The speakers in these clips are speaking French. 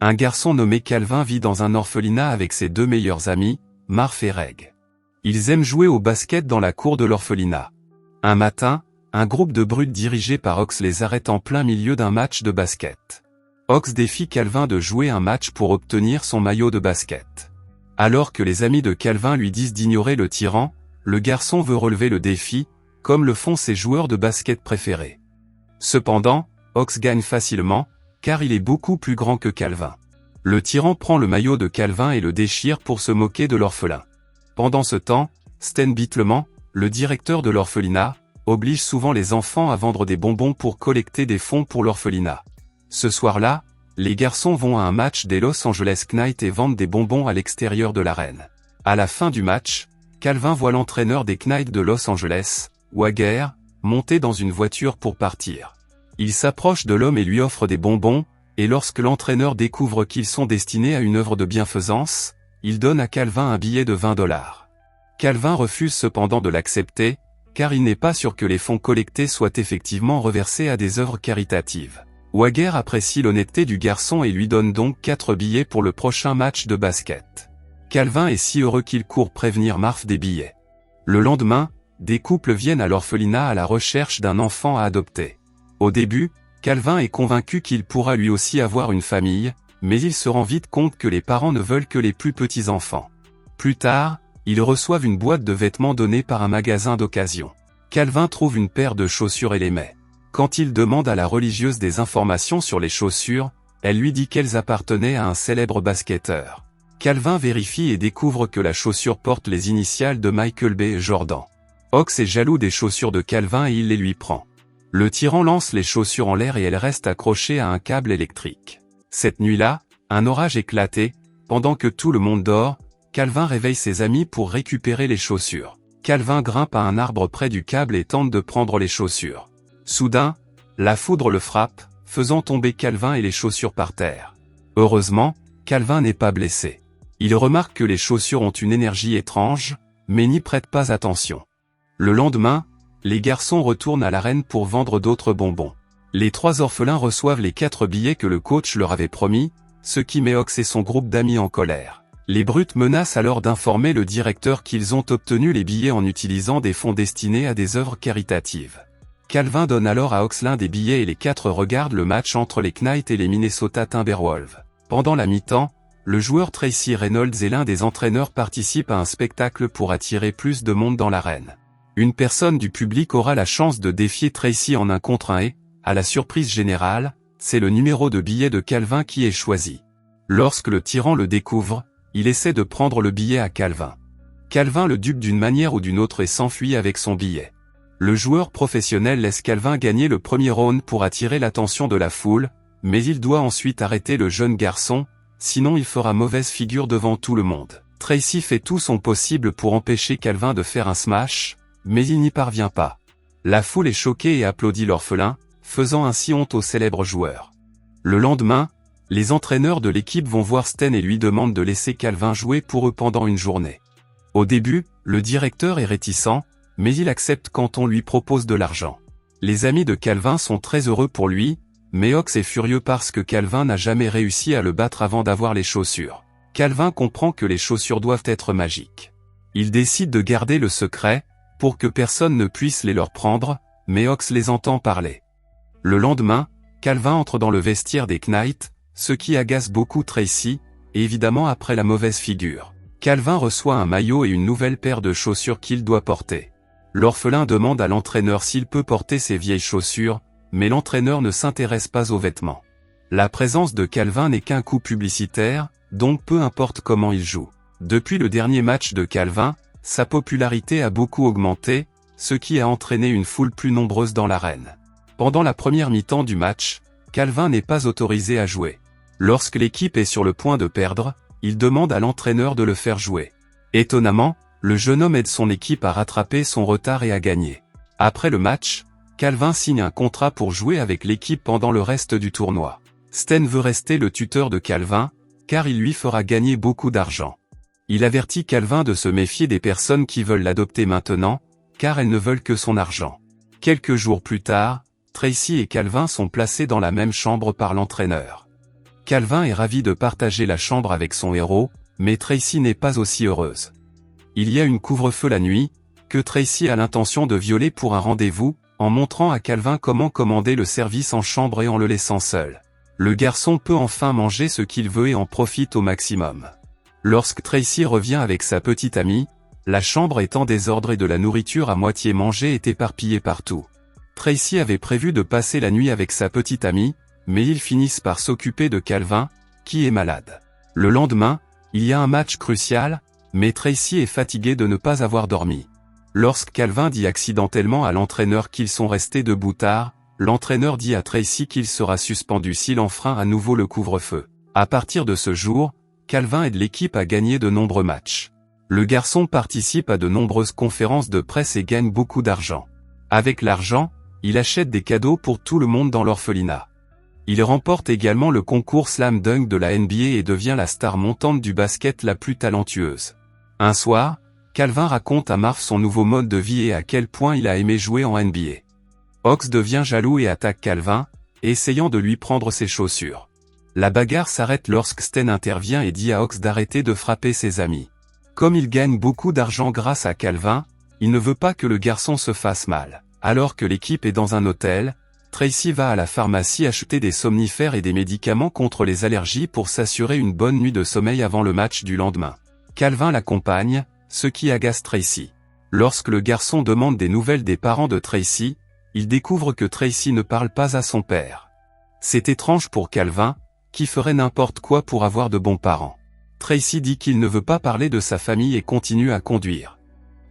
Un garçon nommé Calvin vit dans un orphelinat avec ses deux meilleurs amis, Marv et Reg. Ils aiment jouer au basket dans la cour de l'orphelinat. Un matin, un groupe de brutes dirigé par Ox les arrête en plein milieu d'un match de basket. Ox défie Calvin de jouer un match pour obtenir son maillot de basket. Alors que les amis de Calvin lui disent d'ignorer le tyran, le garçon veut relever le défi, comme le font ses joueurs de basket préférés. Cependant, Ox gagne facilement, car il est beaucoup plus grand que Calvin. Le tyran prend le maillot de Calvin et le déchire pour se moquer de l'orphelin. Pendant ce temps, Stan Bittleman, le directeur de l'orphelinat, oblige souvent les enfants à vendre des bonbons pour collecter des fonds pour l'orphelinat. Ce soir-là, les garçons vont à un match des Los Angeles Knights et vendent des bonbons à l'extérieur de l'arène. À la fin du match, Calvin voit l'entraîneur des Knights de Los Angeles, Wagner, monter dans une voiture pour partir. Il s'approche de l'homme et lui offre des bonbons, et lorsque l'entraîneur découvre qu'ils sont destinés à une œuvre de bienfaisance, il donne à Calvin un billet de $20. Calvin refuse cependant de l'accepter, car il n'est pas sûr que les fonds collectés soient effectivement reversés à des œuvres caritatives. Wagner apprécie l'honnêteté du garçon et lui donne donc 4 billets pour le prochain match de basket. Calvin est si heureux qu'il court prévenir Marv des billets. Le lendemain, des couples viennent à l'orphelinat à la recherche d'un enfant à adopter. Au début, Calvin est convaincu qu'il pourra lui aussi avoir une famille, mais il se rend vite compte que les parents ne veulent que les plus petits enfants. Plus tard, ils reçoivent une boîte de vêtements donnée par un magasin d'occasion. Calvin trouve une paire de chaussures et les met. Quand il demande à la religieuse des informations sur les chaussures, elle lui dit qu'elles appartenaient à un célèbre basketteur. Calvin vérifie et découvre que la chaussure porte les initiales de Michael B. Jordan. Ox est jaloux des chaussures de Calvin et il les lui prend. Le tyran lance les chaussures en l'air et elles restent accrochées à un câble électrique. Cette nuit-là, un orage éclatait, pendant que tout le monde dort, Calvin réveille ses amis pour récupérer les chaussures. Calvin grimpe à un arbre près du câble et tente de prendre les chaussures. Soudain, la foudre le frappe, faisant tomber Calvin et les chaussures par terre. Heureusement, Calvin n'est pas blessé. Il remarque que les chaussures ont une énergie étrange, mais n'y prête pas attention. Le lendemain, les garçons retournent à l'arène pour vendre d'autres bonbons. Les 3 orphelins reçoivent les 4 billets que le coach leur avait promis, ce qui met Ox et son groupe d'amis en colère. Les brutes menacent alors d'informer le directeur qu'ils ont obtenu les billets en utilisant des fonds destinés à des œuvres caritatives. Calvin donne alors à Ox l'un des billets et les 4 regardent le match entre les Knights et les Minnesota Timberwolves. Pendant la mi-temps, le joueur Tracy Reynolds et l'un des entraîneurs participent à un spectacle pour attirer plus de monde dans l'arène. Une personne du public aura la chance de défier Tracy en 1 contre 1 et, à la surprise générale, c'est le numéro de billet de Calvin qui est choisi. Lorsque le tyran le découvre, il essaie de prendre le billet à Calvin. Calvin le dupe d'une manière ou d'une autre et s'enfuit avec son billet. Le joueur professionnel laisse Calvin gagner le premier round pour attirer l'attention de la foule, mais il doit ensuite arrêter le jeune garçon, sinon il fera mauvaise figure devant tout le monde. Tracy fait tout son possible pour empêcher Calvin de faire un smash, mais il n'y parvient pas. La foule est choquée et applaudit l'orphelin, faisant ainsi honte au célèbre joueur. Le lendemain, les entraîneurs de l'équipe vont voir Stan et lui demandent de laisser Calvin jouer pour eux pendant une journée. Au début, le directeur est réticent, mais il accepte quand on lui propose de l'argent. Les amis de Calvin sont très heureux pour lui, mais Ox est furieux parce que Calvin n'a jamais réussi à le battre avant d'avoir les chaussures. Calvin comprend que les chaussures doivent être magiques. Il décide de garder le secret, pour que personne ne puisse les leur prendre, mais Ox les entend parler. Le lendemain, Calvin entre dans le vestiaire des Knights, ce qui agace beaucoup Tracy, et évidemment après la mauvaise figure. Calvin reçoit un maillot et une nouvelle paire de chaussures qu'il doit porter. L'orphelin demande à l'entraîneur s'il peut porter ses vieilles chaussures, mais l'entraîneur ne s'intéresse pas aux vêtements. La présence de Calvin n'est qu'un coup publicitaire, donc peu importe comment il joue. Depuis le dernier match de Calvin, sa popularité a beaucoup augmenté, ce qui a entraîné une foule plus nombreuse dans l'arène. Pendant la première mi-temps du match, Calvin n'est pas autorisé à jouer. Lorsque l'équipe est sur le point de perdre, il demande à l'entraîneur de le faire jouer. Étonnamment, le jeune homme aide son équipe à rattraper son retard et à gagner. Après le match, Calvin signe un contrat pour jouer avec l'équipe pendant le reste du tournoi. Stan veut rester le tuteur de Calvin, car il lui fera gagner beaucoup d'argent. Il avertit Calvin de se méfier des personnes qui veulent l'adopter maintenant, car elles ne veulent que son argent. Quelques jours plus tard, Tracy et Calvin sont placés dans la même chambre par l'entraîneur. Calvin est ravi de partager la chambre avec son héros, mais Tracy n'est pas aussi heureuse. Il y a une couvre-feu la nuit, que Tracy a l'intention de violer pour un rendez-vous, en montrant à Calvin comment commander le service en chambre et en le laissant seul. Le garçon peut enfin manger ce qu'il veut et en profite au maximum. Lorsque Tracy revient avec sa petite amie, la chambre est en désordre et de la nourriture à moitié mangée est éparpillée partout. Tracy avait prévu de passer la nuit avec sa petite amie, mais ils finissent par s'occuper de Calvin, qui est malade. Le lendemain, il y a un match crucial, mais Tracy est fatigué de ne pas avoir dormi. Lorsque Calvin dit accidentellement à l'entraîneur qu'ils sont restés debout tard, l'entraîneur dit à Tracy qu'il sera suspendu s'il enfreint à nouveau le couvre-feu. À partir de ce jour, Calvin aide l'équipe à gagner de nombreux matchs. Le garçon participe à de nombreuses conférences de presse et gagne beaucoup d'argent. Avec l'argent, il achète des cadeaux pour tout le monde dans l'orphelinat. Il remporte également le concours Slam Dunk de la NBA et devient la star montante du basket la plus talentueuse. Un soir, Calvin raconte à Marv son nouveau mode de vie et à quel point il a aimé jouer en NBA. Ox devient jaloux et attaque Calvin, essayant de lui prendre ses chaussures. La bagarre s'arrête lorsque Sten intervient et dit à Ox d'arrêter de frapper ses amis. Comme il gagne beaucoup d'argent grâce à Calvin, il ne veut pas que le garçon se fasse mal. Alors que l'équipe est dans un hôtel, Tracy va à la pharmacie acheter des somnifères et des médicaments contre les allergies pour s'assurer une bonne nuit de sommeil avant le match du lendemain. Calvin l'accompagne, ce qui agace Tracy. Lorsque le garçon demande des nouvelles des parents de Tracy, il découvre que Tracy ne parle pas à son père. C'est étrange pour Calvin, qui ferait n'importe quoi pour avoir de bons parents. Tracy dit qu'il ne veut pas parler de sa famille et continue à conduire.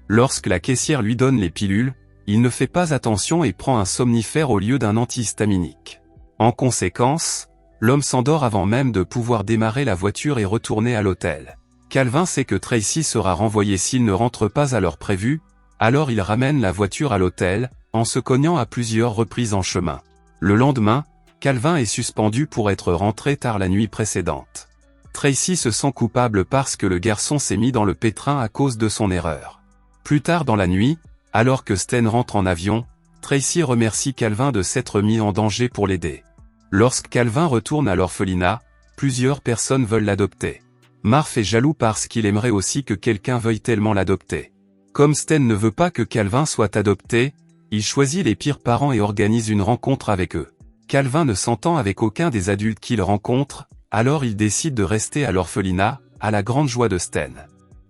Lorsque la caissière lui donne les pilules, il ne fait pas attention et prend un somnifère au lieu d'un antihistaminique. En conséquence, l'homme s'endort avant même de pouvoir démarrer la voiture et retourner à l'hôtel. Calvin sait que Tracy sera renvoyé s'il ne rentre pas à l'heure prévue, alors il ramène la voiture à l'hôtel, en se cognant à plusieurs reprises en chemin. Le lendemain, Calvin est suspendu pour être rentré tard la nuit précédente. Tracy se sent coupable parce que le garçon s'est mis dans le pétrin à cause de son erreur. Plus tard dans la nuit, alors que Sten rentre en avion, Tracy remercie Calvin de s'être mis en danger pour l'aider. Lorsque Calvin retourne à l'orphelinat, plusieurs personnes veulent l'adopter. Marv est jaloux parce qu'il aimerait aussi que quelqu'un veuille tellement l'adopter. Comme Sten ne veut pas que Calvin soit adopté, il choisit les pires parents et organise une rencontre avec eux. Calvin ne s'entend avec aucun des adultes qu'il rencontre, alors il décide de rester à l'orphelinat, à la grande joie de Sten.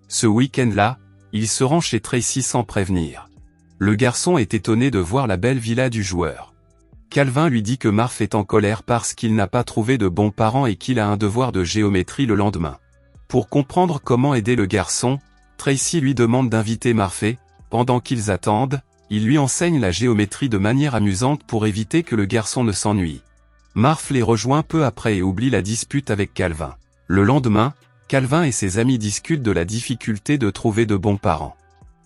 Ce week-end-là, il se rend chez Tracy sans prévenir. Le garçon est étonné de voir la belle villa du joueur. Calvin lui dit que Marv est en colère parce qu'il n'a pas trouvé de bons parents et qu'il a un devoir de géométrie le lendemain. Pour comprendre comment aider le garçon, Tracy lui demande d'inviter Marv et, pendant qu'ils attendent, il lui enseigne la géométrie de manière amusante pour éviter que le garçon ne s'ennuie. Marv les rejoint peu après et oublie la dispute avec Calvin. Le lendemain, Calvin et ses amis discutent de la difficulté de trouver de bons parents.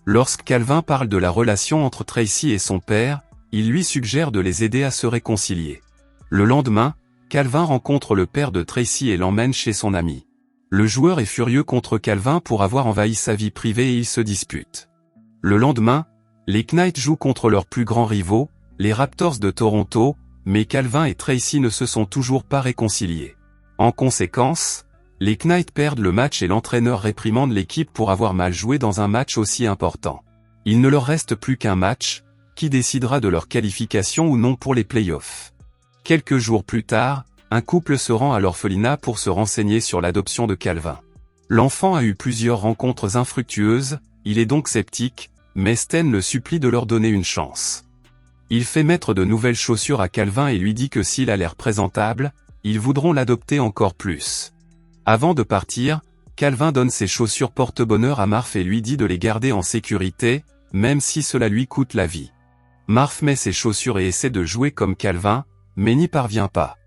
Lorsque Calvin parle de la relation entre Tracy et son père, il lui suggère de les aider à se réconcilier. Le lendemain, Calvin rencontre le père de Tracy et l'emmène chez son ami. Le joueur est furieux contre Calvin pour avoir envahi sa vie privée et ils se disputent. Le lendemain, les Knights jouent contre leurs plus grands rivaux, les Raptors de Toronto, mais Calvin et Tracy ne se sont toujours pas réconciliés. En conséquence, les Knights perdent le match et l'entraîneur réprimande l'équipe pour avoir mal joué dans un match aussi important. Il ne leur reste plus qu'un match, qui décidera de leur qualification ou non pour les playoffs. Quelques jours plus tard, un couple se rend à l'orphelinat pour se renseigner sur l'adoption de Calvin. L'enfant a eu plusieurs rencontres infructueuses, il est donc sceptique, mais Sten le supplie de leur donner une chance. Il fait mettre de nouvelles chaussures à Calvin et lui dit que s'il a l'air présentable, ils voudront l'adopter encore plus. Avant de partir, Calvin donne ses chaussures porte-bonheur à Marv et lui dit de les garder en sécurité, même si cela lui coûte la vie. Marv met ses chaussures et essaie de jouer comme Calvin, mais n'y parvient pas.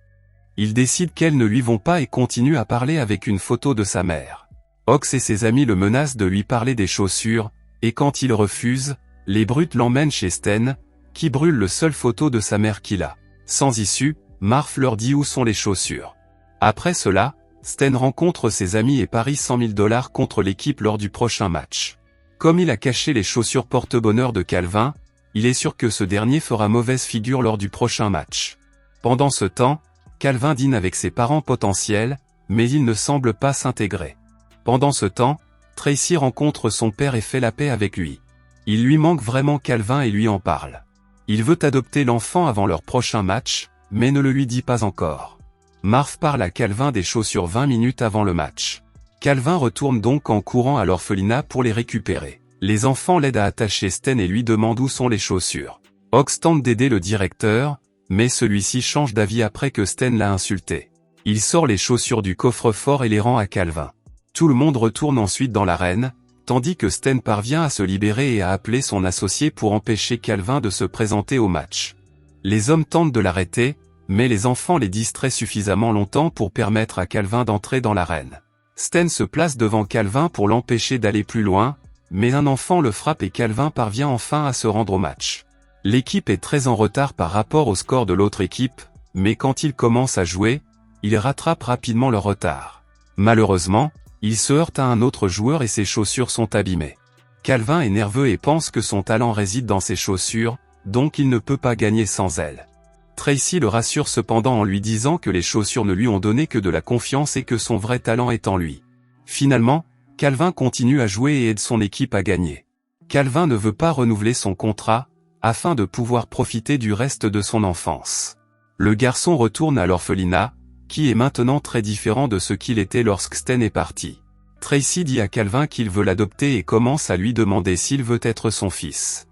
Il décide qu'elles ne lui vont pas et continue à parler avec une photo de sa mère. Ox et ses amis le menacent de lui parler des chaussures, et quand il refuse, les brutes l'emmènent chez Sten, qui brûle le seul photo de sa mère qu'il a. Sans issue, Marv leur dit où sont les chaussures. Après cela, Sten rencontre ses amis et parie $100 000 contre l'équipe lors du prochain match. Comme il a caché les chaussures porte-bonheur de Calvin, il est sûr que ce dernier fera mauvaise figure lors du prochain match. Pendant ce temps, Calvin dîne avec ses parents potentiels, mais il ne semble pas s'intégrer. Pendant ce temps, Tracy rencontre son père et fait la paix avec lui. Il lui manque vraiment Calvin et lui en parle. Il veut adopter l'enfant avant leur prochain match, mais ne le lui dit pas encore. Marv parle à Calvin des chaussures 20 minutes avant le match. Calvin retourne donc en courant à l'orphelinat pour les récupérer. Les enfants l'aident à attacher Sten et lui demandent où sont les chaussures. Ox tente d'aider le directeur, mais celui-ci change d'avis après que Sten l'a insulté. Il sort les chaussures du coffre-fort et les rend à Calvin. Tout le monde retourne ensuite dans l'arène, tandis que Sten parvient à se libérer et à appeler son associé pour empêcher Calvin de se présenter au match. Les hommes tentent de l'arrêter, mais les enfants les distraient suffisamment longtemps pour permettre à Calvin d'entrer dans l'arène. Sten se place devant Calvin pour l'empêcher d'aller plus loin, mais un enfant le frappe et Calvin parvient enfin à se rendre au match. L'équipe est très en retard par rapport au score de l'autre équipe, mais quand ils commencent à jouer, ils rattrapent rapidement leur retard. Malheureusement, il se heurte à un autre joueur et ses chaussures sont abîmées. Calvin est nerveux et pense que son talent réside dans ses chaussures, donc il ne peut pas gagner sans elles. Tracy le rassure cependant en lui disant que les chaussures ne lui ont donné que de la confiance et que son vrai talent est en lui. Finalement, Calvin continue à jouer et aide son équipe à gagner. Calvin ne veut pas renouveler son contrat, afin de pouvoir profiter du reste de son enfance. Le garçon retourne à l'orphelinat, qui est maintenant très différent de ce qu'il était lorsque Sten est parti. Tracy dit à Calvin qu'il veut l'adopter et commence à lui demander s'il veut être son fils.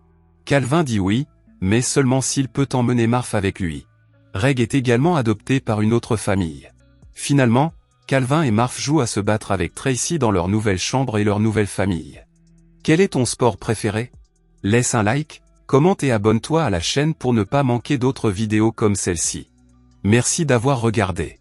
Calvin dit oui, mais seulement s'il peut emmener Marv avec lui. Reg est également adopté par une autre famille. Finalement, Calvin et Marv jouent à se battre avec Tracy dans leur nouvelle chambre et leur nouvelle famille. Quel est ton sport préféré? Laisse un like, commente et abonne-toi à la chaîne pour ne pas manquer d'autres vidéos comme celle-ci. Merci d'avoir regardé.